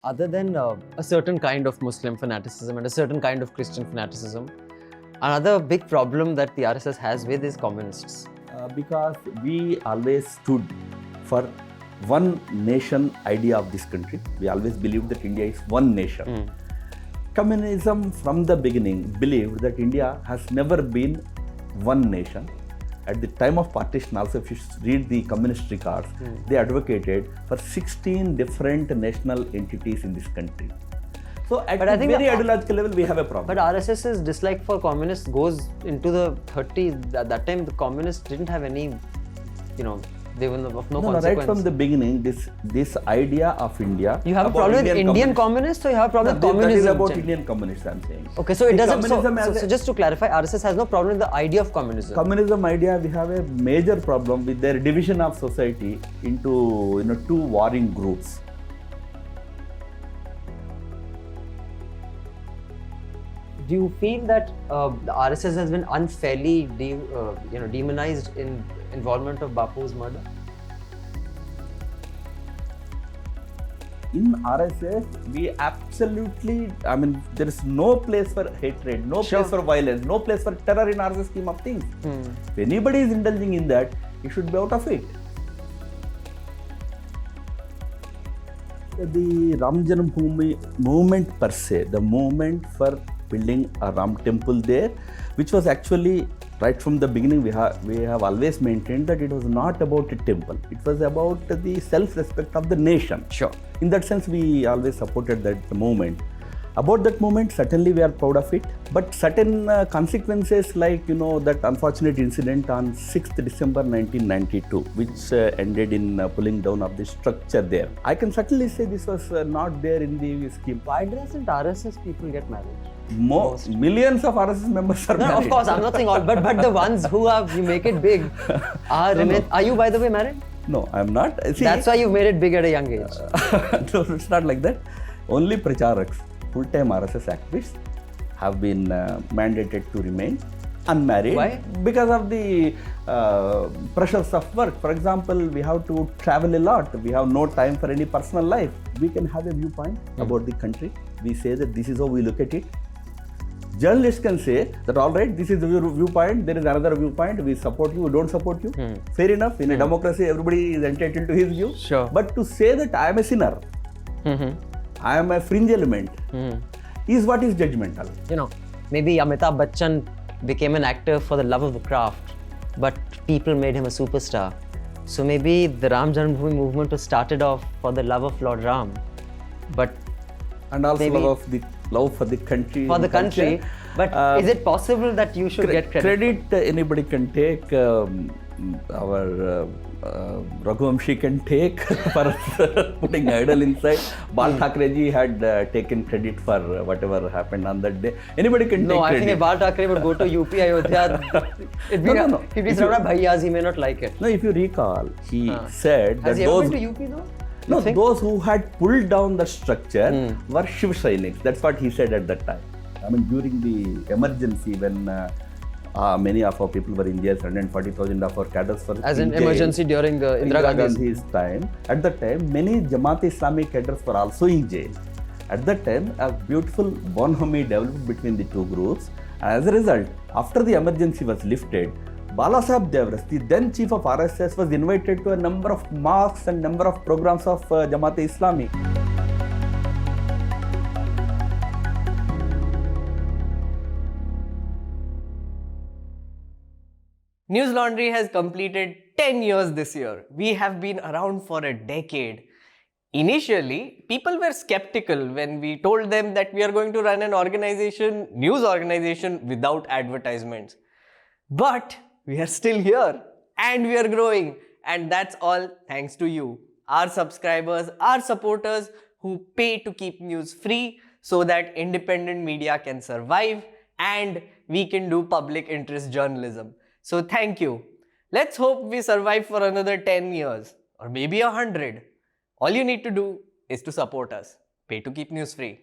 Other than a certain kind of Muslim fanaticism and a certain kind of Christian fanaticism, another big problem that the RSS has with is communists. Because we always stood for one nation idea of this country. We always believed that India is one nation. Communism from the beginning believed that India has never been one nation. At the time of partition also, if you read the communist records, they advocated for 16 different national entities in this country. So at a very ideological level, we have a problem. But RSS's dislike for communists goes into the 30s. At that time, the communists didn't have any, they were of no consequence. Right from the beginning, this idea of India. You have a problem with Indian communists, or you have a problem with communism? That is about Indian communists, I'm saying. Okay, so it doesn't. So just to clarify, RSS has no problem with the idea of communism. Communism idea, we have a major problem with their division of society into two warring groups. Do you feel that the RSS has been unfairly demonized in involvement of Bapu's murder? In RSS, we absolutely, there is no place for hatred, no place for violence, no place for terror in RSS scheme of things. If anybody is indulging in that, he should be out of it. The Ram Janambhoomi movement per se, the movement for building a Ram temple there, which was actually right from the beginning, we have always maintained that it was not about a temple. It was about the self-respect of the nation. Sure. In that sense, we always supported that movement. About that movement, certainly we are proud of it. But certain consequences like, that unfortunate incident on 6th December 1992, which ended in pulling down of the structure there. I can certainly say this was not there in the scheme. Why doesn't RSS people get married? Millions of RSS members are married. No, of course, I'm not saying all, but the ones who you make it big are remain. Are you, by the way, married? No, I'm not. See, that's why you made it big at a young age. No, it's not like that. Only pracharaks, full-time RSS activists, have been mandated to remain unmarried. Why? Because of the pressures of work. For example, we have to travel a lot. We have no time for any personal life. We can have a viewpoint about the country. We say that this is how we look at it. Journalists can say that, all right, this is your viewpoint, there is another viewpoint, we support you, we don't support you. Fair enough, in a democracy, everybody is entitled to his view. Sure. But to say that I am a sinner, I am a fringe element, is what is judgmental. Maybe Amitabh Bachchan became an actor for the love of the craft, but people made him a superstar. So maybe the Ram Janambhoomi movement was started off for the love of Lord Ram, but and also love for the country. For the country. But is it possible that you should get credit? Anybody can take. Our Raghuvamshi can take for putting idol inside. Bal Thackeray ji had taken credit for whatever happened on that day. Anybody can take credit. No, I think if Bal Thackeray would go to UP Ayodhya, he'd be surrounded by bhaiyas, he may not like it. No, if you recall, he said that those... Has he ever been to UP though? No, those who had pulled down the structure were Shiv Sainiks. That's what he said at that time. During the emergency when many of our people were in jail, 140,000 of our cadres were as an emergency during the Indira Gandhi's time. At that time, many Jamaat Islamic cadres were also in jail. At that time, a beautiful bonhomie developed between the two groups. As a result, after the emergency was lifted, Balasaheb Devras, the then chief of RSS, was invited to a number of mosques and number of programs of Jamaat-e-Islami. Newslaundry has completed 10 years this year. We have been around for a decade. Initially, people were skeptical when we told them that we are going to run an news organization without advertisements. But we are still here and we are growing, and that's all thanks to you, our subscribers, our supporters who pay to keep news free so that independent media can survive and we can do public interest journalism. So thank you. Let's hope we survive for another 10 years or maybe 100. All you need to do is to support us. Pay to keep news free.